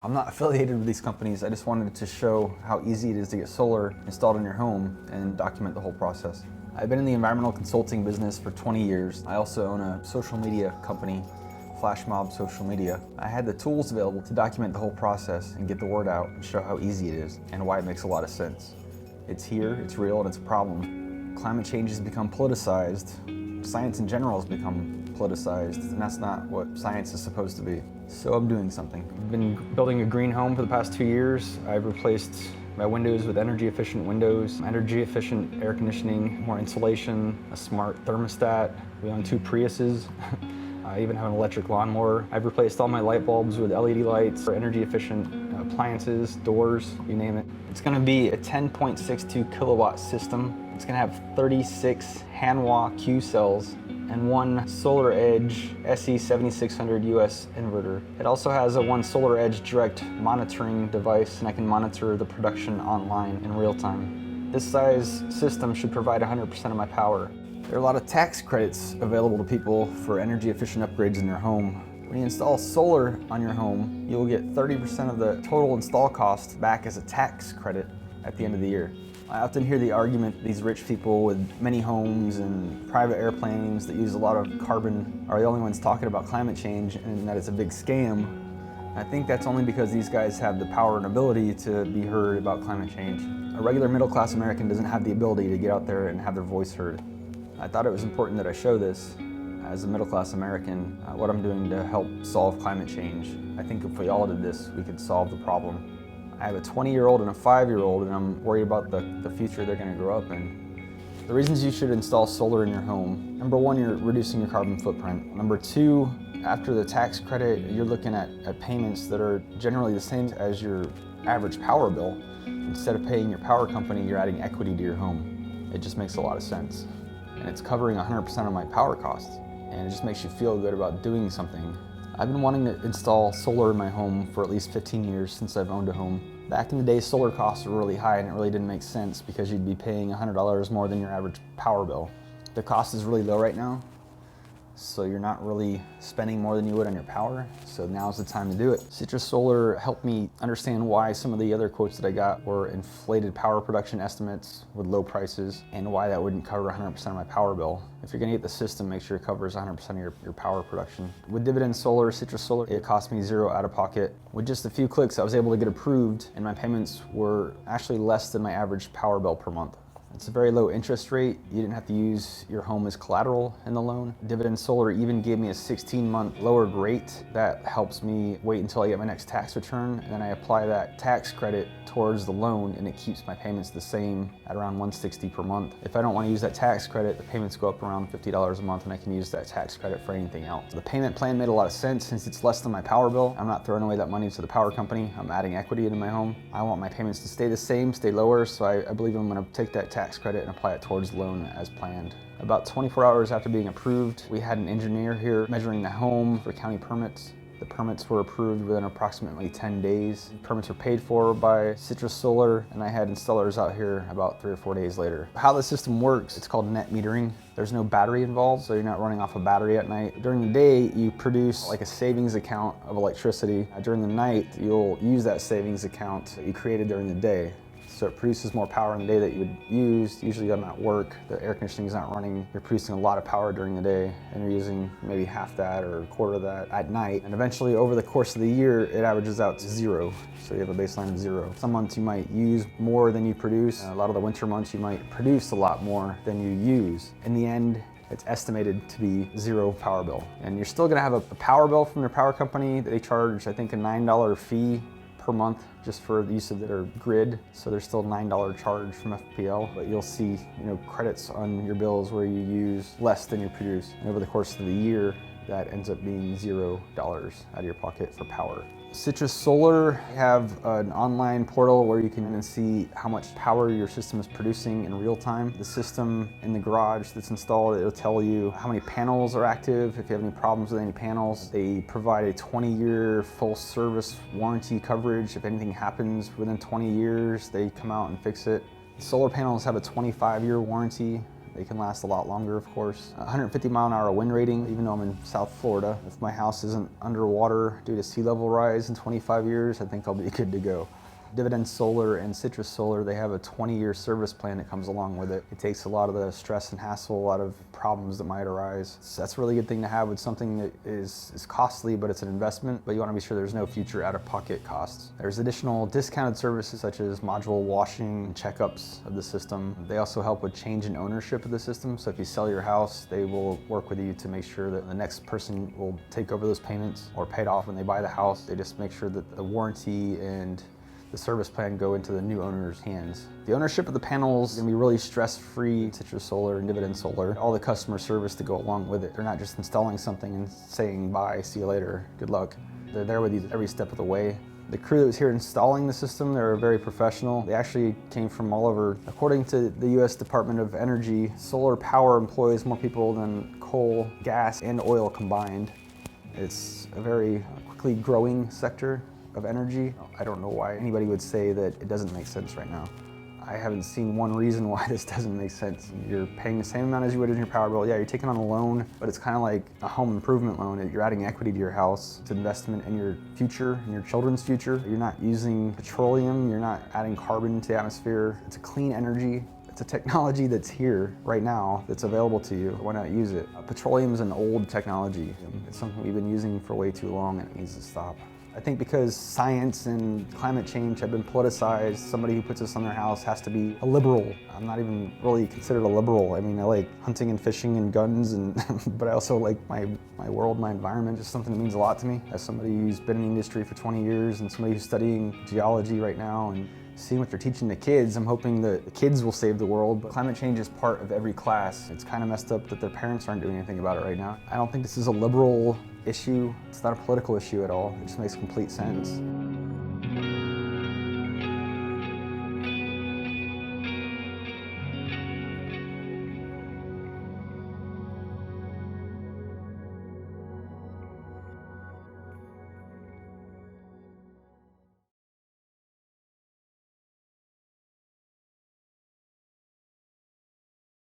I'm not affiliated with these companies. I just wanted to show how easy it is to get solar installed in your home and document the whole process. I've been in the environmental consulting business for 20 years. I also own a social media company, Flashmob Social Media. I had the tools available to document the whole process and get the word out and show how easy it is and why it makes a lot of sense. It's here, it's real, and it's a problem. Climate change has become politicized. Science in general has become politicized, and that's not what science is supposed to be. So I'm doing something. I've been building a green home for the past 2 years. I've replaced my windows with energy efficient windows, energy efficient air conditioning, more insulation, a smart thermostat. We own 2 Priuses. I even have an electric lawnmower. I've replaced all my light bulbs with LED lights for energy efficient appliances, doors, you name it. It's gonna be a 10.62 kilowatt system. It's gonna have 36 Hanwha Q cells and 1 SolarEdge SE7600 US inverter. It also has a 1 SolarEdge direct monitoring device, and I can monitor the production online in real time. This size system should provide 100% of my power. There are a lot of tax credits available to people for energy efficient upgrades in their home. When you install solar on your home, you'll get 30% of the total install cost back as a tax credit at the end of the year. I often hear the argument these rich people with many homes and private airplanes that use a lot of carbon are the only ones talking about climate change and that it's a big scam. I think that's only because these guys have the power and ability to be heard about climate change. A regular middle-class American doesn't have the ability to get out there and have their voice heard. I thought it was important that I show this as a middle-class American, what I'm doing to help solve climate change. I think if we all did this, we could solve the problem. I have a 20-year-old and a 5-year-old, and I'm worried about the future they're going to grow up in. The reasons you should install solar in your home: number 1, you're reducing your carbon footprint. Number 2, after the tax credit, you're looking at payments that are generally the same as your average power bill. Instead of paying your power company, you're adding equity to your home. It just makes a lot of sense. And it's covering 100% of my power costs. And it just makes you feel good about doing something. I've been wanting to install solar in my home for at least 15 years since I've owned a home. Back in the day, solar costs were really high and it really didn't make sense because you'd be paying $100 more than your average power bill. The cost is really low right now, so you're not really spending more than you would on your power, so now's the time to do it. Citrus Solar helped me understand why some of the other quotes that I got were inflated power production estimates with low prices and why that wouldn't cover 100% of my power bill. If you're gonna get the system, make sure it covers 100% of your power production. With Dividend Solar, Citrus Solar, it cost me 0 out of pocket. With just a few clicks, I was able to get approved and my payments were actually less than my average power bill per month. It's a very low interest rate. You didn't have to use your home as collateral in the loan. Dividend Solar even gave me a 16-month lowered rate. That helps me wait until I get my next tax return, and then I apply that tax credit towards the loan, and it keeps my payments the same at around $160 per month. If I don't want to use that tax credit, the payments go up around $50 a month, and I can use that tax credit for anything else. The payment plan made a lot of sense since it's less than my power bill. I'm not throwing away that money to the power company. I'm adding equity into my home. I want my payments to stay the same, stay lower, so I believe I'm going to take that tax credit and apply it towards the loan as planned. About 24 hours after being approved, we had an engineer here measuring the home for county permits. The permits were approved within approximately 10 days. Permits were paid for by Citrus Solar, and I had installers out here about 3 or 4 days later. How the system works, it's called net metering. There's no battery involved, so you're not running off a battery at night. During the day, you produce like a savings account of electricity. During the night, you'll use that savings account that you created during the day. So it produces more power in the day that you would use. Usually I'm at work, the air conditioning is not running. You're producing a lot of power during the day, and you're using maybe half that or a quarter of that at night. And eventually over the course of the year, it averages out to 0. So you have a baseline of 0. Some months you might use more than you produce. A lot of the winter months you might produce a lot more than you use. In the end, it's estimated to be 0 power bill. And you're still gonna have a power bill from your power company. They charge, I think, a $9 fee per month just for the use of their grid. So there's still a $9 charge from FPL, but you'll see, credits on your bills where you use less than you produce. And over the course of the year, that ends up being $0 out of your pocket for power. Citrus Solar have an online portal where you can see how much power your system is producing in real time. The system in the garage that's installed, it'll tell you how many panels are active, if you have any problems with any panels. They provide a 20-year full service warranty coverage. If anything happens within 20 years, they come out and fix it. Solar panels have a 25-year warranty. They can last a lot longer, of course. 150-mile-an-hour wind rating, even though I'm in South Florida. If my house isn't underwater due to sea level rise in 25 years, I think I'll be good to go. Dividend Solar and Citrus Solar, they have a 20-year service plan that comes along with it. It takes a lot of the stress and hassle, a lot of problems that might arise. So that's a really good thing to have with something that is costly, but it's an investment, but you want to be sure there's no future out-of-pocket costs. There's additional discounted services such as module washing and checkups of the system. They also help with change in ownership of the system, so if you sell your house, they will work with you to make sure that the next person will take over those payments or pay it off when they buy the house. They just make sure that the warranty and the service plan go into the new owner's hands. The ownership of the panels is going to be really stress-free. Citrus Solar and Dividend Solar, all the customer service to go along with it. They're not just installing something and saying bye, see you later, good luck. They're there with you every step of the way. The crew that was here installing the system, they're very professional. They actually came from all over. According to the U.S. Department of Energy, solar power employs more people than coal, gas, and oil combined. It's a very quickly growing sector of energy. I don't know why anybody would say that it doesn't make sense right now. I haven't seen one reason why this doesn't make sense. You're paying the same amount as you would in your power bill. Yeah, you're taking on a loan, but it's kind of like a home improvement loan. You're adding equity to your house. It's investment in your future, in your children's future. You're not using petroleum. You're not adding carbon to the atmosphere. It's a clean energy. It's a technology that's here right now that's available to you. Why not use it? Petroleum is an old technology. It's something we've been using for way too long and it needs to stop. I think because science and climate change have been politicized, somebody who puts this on their house has to be a liberal. I'm not even really considered a liberal. I mean, I like hunting and fishing and guns, but I also like my world, my environment, just something that means a lot to me. As somebody who's been in the industry for 20 years and somebody who's studying geology right now and seeing what they're teaching the kids, I'm hoping that the kids will save the world. But climate change is part of every class. It's kind of messed up that their parents aren't doing anything about it right now. I don't think this is a liberal issue. It's not a political issue at all. It just makes complete sense.